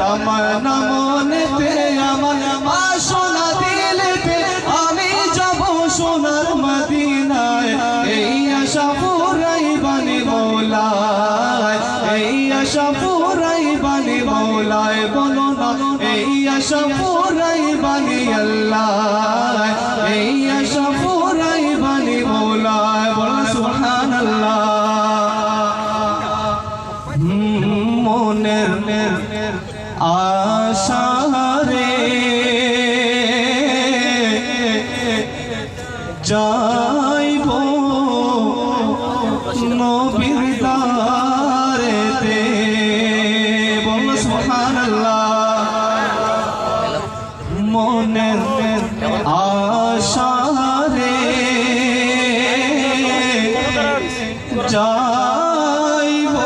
তামান্না মনেতে আমার বাসনা দিলেতে আমি যাব সোনার মদিনায় এই আশা পুরাই বানি মৌলায় এই আশা পুরাই বানি মৌলায় বলো না এই আশা পুরাই বানি আল্লাহ এই আশা পুরাই বানি মৌলায় বলো সুবহানাল্লাহ মনের আশা রে যাইব নবীর দারেতে বলো সুবহানাল্লাহ মনের আশা রে যাইব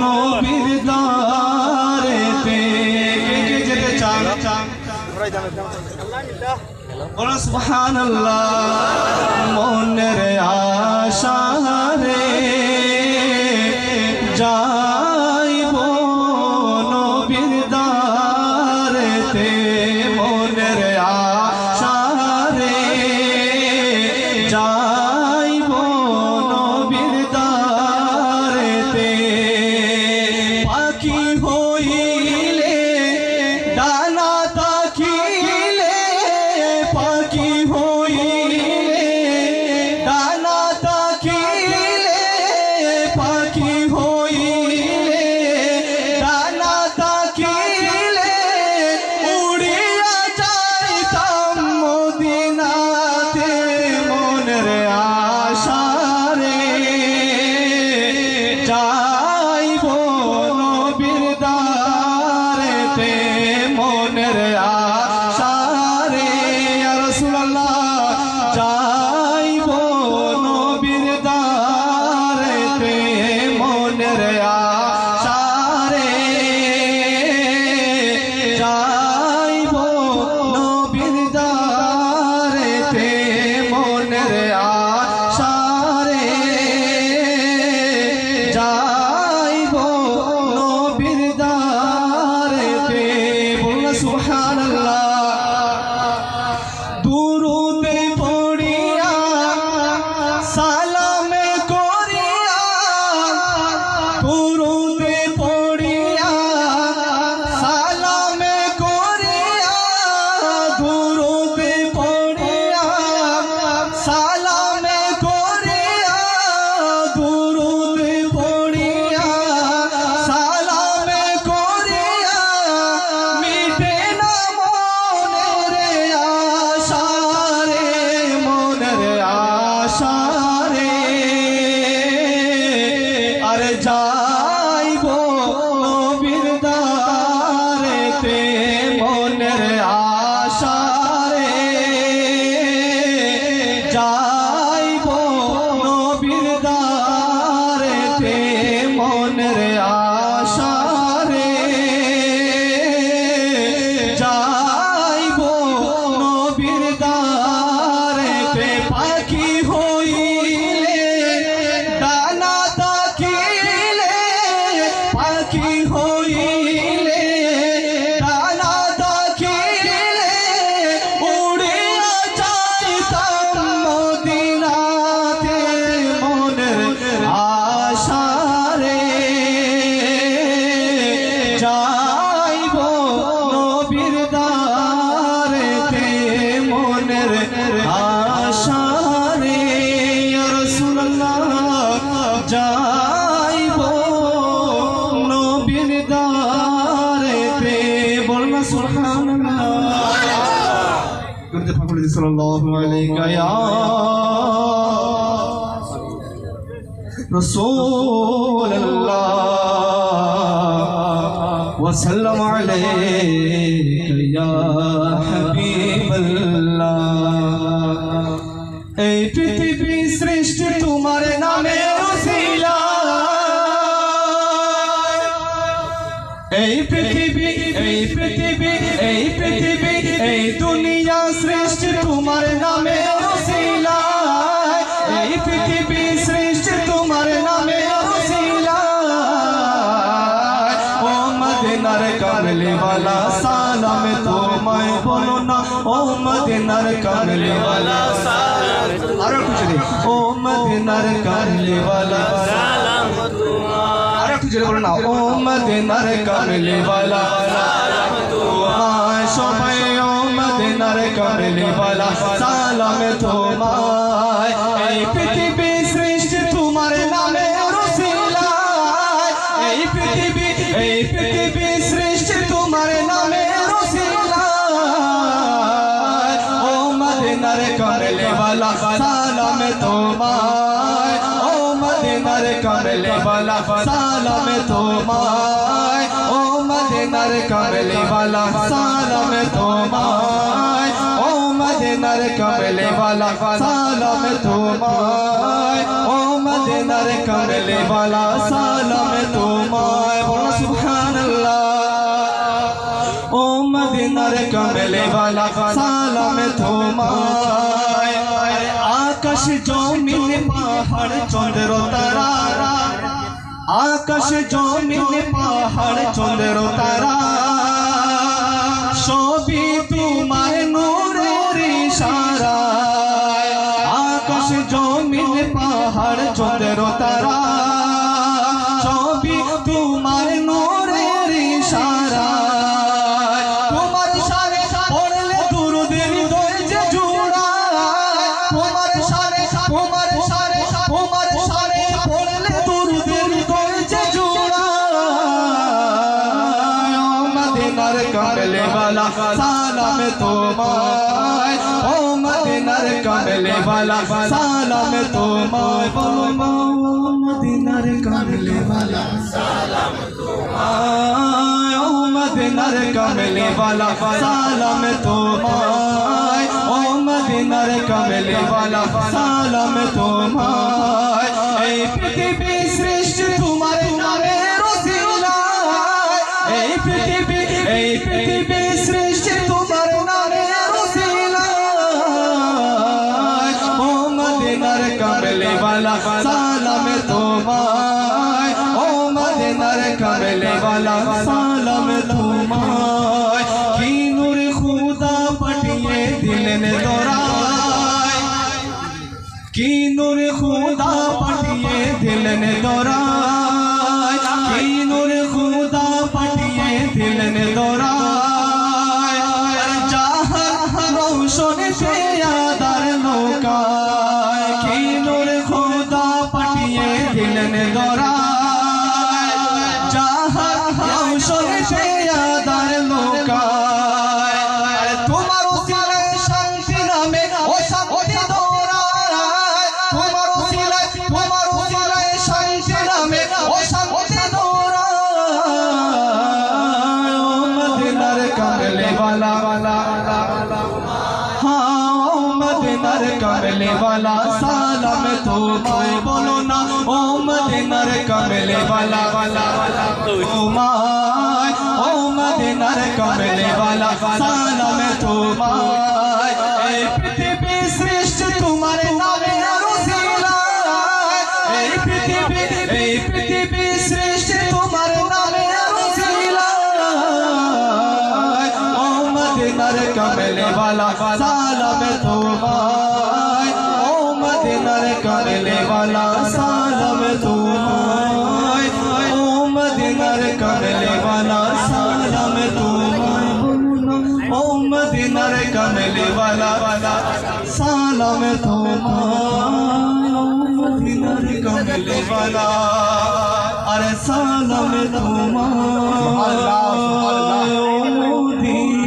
নবীর দারেতে কে যেতে চান বলো সুবহানাল্লাহ মনের আশা রে যাইব নবীর দারেতে মনের আশা রে যাইব নবীর দারেতে পাখি হইলে ডানা তাকিলে পাখি হইলে ডানা তাকিলে পাখি হইলে ডানা তাকিলে উড়িয়া যাইতাম মদিনাতে মনের আশা রে যাইব নবীর দারেতে মনের আশা রে ইয়া রাসূলুল্লাহ যাইব নবীর দারেতে মনের আশা রে যাইব নবীর দারেতে মনের আশা রে যাইব নবীর দারেতে বলো সুবহানাল্লাহ দুরুদে পড়িয়া সালামে করিয়া দুরুদে পড়িয়া সালামে করিয়া দুরুদে পড়িয়া সালামে করিয়া দুরুদে পড়িয়া সালামে করিয়া মিটে না মনের আশা রে মনের আশা রে আরে যাইব নবীর দারেতে মনের আশা রে যাইব নবীর দারেতে মনের আশা রে যাইব নবীর দারেতে পাখি হইলে ডানা তাকিলে পাখি হইলে ডানা তাকিলে উড়িয়া যাইতাম মদিনাতে মনের আশা রে যাইব নবীর দারেতে মনের আশা রে ইয়া রাসূলুল্লাহ যাইব নবীর দারেতে বলনা সুবহানাল্লাহ করতে পাকুল সাল্লাল্লাহু আলাইহি ইয়া রাসূলুল্লাহ ওয়া সাল্লাম আলাইকা ইয়া হাবিবাল্লাহ এই পৃথিবী সৃষ্টি তোমার নামে উসিলা এই পৃথিবী এই দুনিয়া সৃষ্টি তোমার নামে উসিলা এই পৃথিবী সৃষ্টি তোমার নামে উসিলা ও মদে মদিনার কামলি वाला সালাম তোমায় বলো না ও মদিনার কামলি वाला সালাম আরো কিছু দে ও মদিনার কামলি वाला সালাম তোমায় আরো কিছু বলো না ও মদিনার কামলি वाला সালাম তোমায় সবাই ও মদিনার কামলি वाला সালাম তোমায় এই পৃথিবী সৃষ্টি তোমার নামে রসিলা এই পৃথিবী সৃষ্টি তোমার নামে রসিলা ও মদিনার কামলি वाला সালাম তোমায় ও মদিনার কামলি वाला সালাম তোমায় ও মদিনার কামলি वाला সালাম তোমায় ও মদিনার কামলি वाला সালাম তোমায় ও মদিনার কামলি वाला সালাম তোমায় বলো সুবহানাল্লাহ ও মদিনার কামলি वाला সালাম তোমায় আকাশ জমিন পাহাড় চন্দ্র তারা আকাশ জমিন পাহাড় চন্দ্র তারা সবই তোমার নূরের ইশারায় আকাশ জমিন পাহাড় চন্দ্র তারা সবই তোমার নূরের ইশারায় তোমার শানে পড়লে দুরুদের হৃদয় যে জোড়ায় তোমার শানে পড়লে দুরুদের হৃদয় যে জোড়ায় ও মদিনার কামলি वाला সালাম তোমায় ও মদিনার কামলি वाला সালাম তোমায় বলো মদিনার কামলি वाला সালাম তোমায় ও মদিনার কামলি वाला সালাম তোমায় ও মদিনার কামলি वाला সালাম তোমায় এই পৃথিবী সৃষ্টি তোমার নামে রসিলা এই পৃথিবী সৃষ্টি তোমার নামে রসিলা ও মদিনার কামলি वाला সালাম তোমায় ও মদিনার কামলি वाला সালাম তোমায় কি নূর খুদা পাঠিয়ে দিলেন দরায় কি নূর খুদা পাঠিয়ে দিলেন দরায় কি নূর খুদা পাঠিয়ে দিলেন দরায় জাহান রৌশন সে আদার লোকায় কি নূর খুদা পাঠিয়ে দিলেন দরায় জাহান রৌশন সে আদার লোকায় তোমার উসিলায় শান্তি নামে ও শান্তি দৌড়ায় তোমার উসিলায় শান্তি নামে ও শান্তি দৌড়ায় ও মদিনার কামলি वाला हाँ ओ मदिनार कामली वाला सालाम तुम्हारे बोलो ना ओ मदिनार कामली वाला तुम्हारे ओ मदिनार कामली वाला सालाम तुम्हारे पृथ्वी सृष्टि तुम्हारे नामे रसीला पृथ्वी सृष्टि तुम्हारे नामे रसीला ओ मदिनार कामली वाला सालाम तुम्हारे ओ मदिनार कामली वाला सालाम तुम्हारे ओ मदिनार कामली वाला सालाम तुम्हारे ओ मदिनार कामली वाला सालाम तुम्हारे ओ मदिनार कामली वाला अरे सालाम तुम्हारे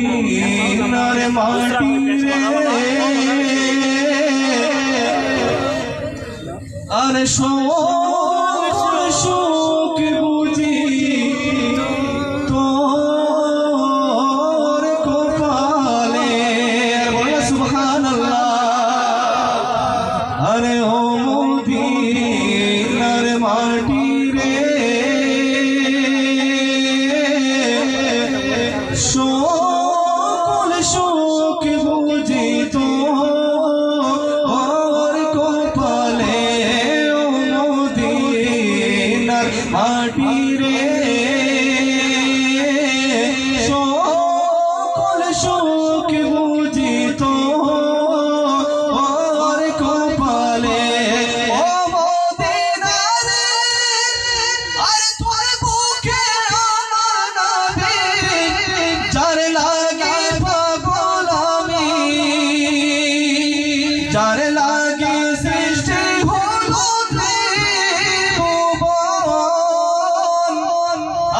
मदीनार माटी अरे शोक बुझी तोर को पाले बोला सुभानअल्लाह अरे ओ मदीनार माटी रे शोक बुझी तो और को पाले ओ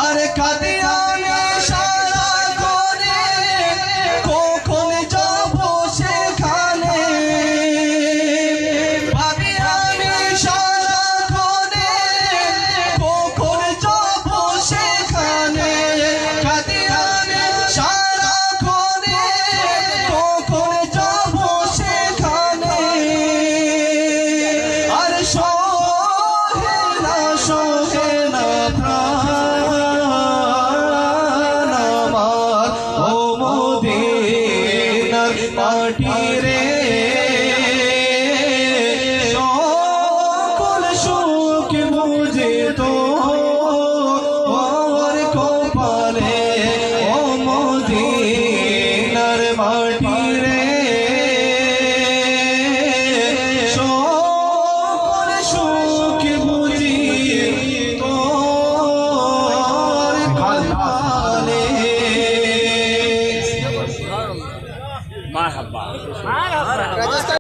আর কাঁদি আমি সারা করে কখন যাব সেখানে ভাবি আমি সারা করে কখন যাব সেখানে কাঁদি আমি সারা করে কখন যাব সেখানে আর সোহে না প্রাণ আমার ও মদিনার মাটি রে সকল সুখ বুঝে তো ওর কপালে ও মদিনার মাটি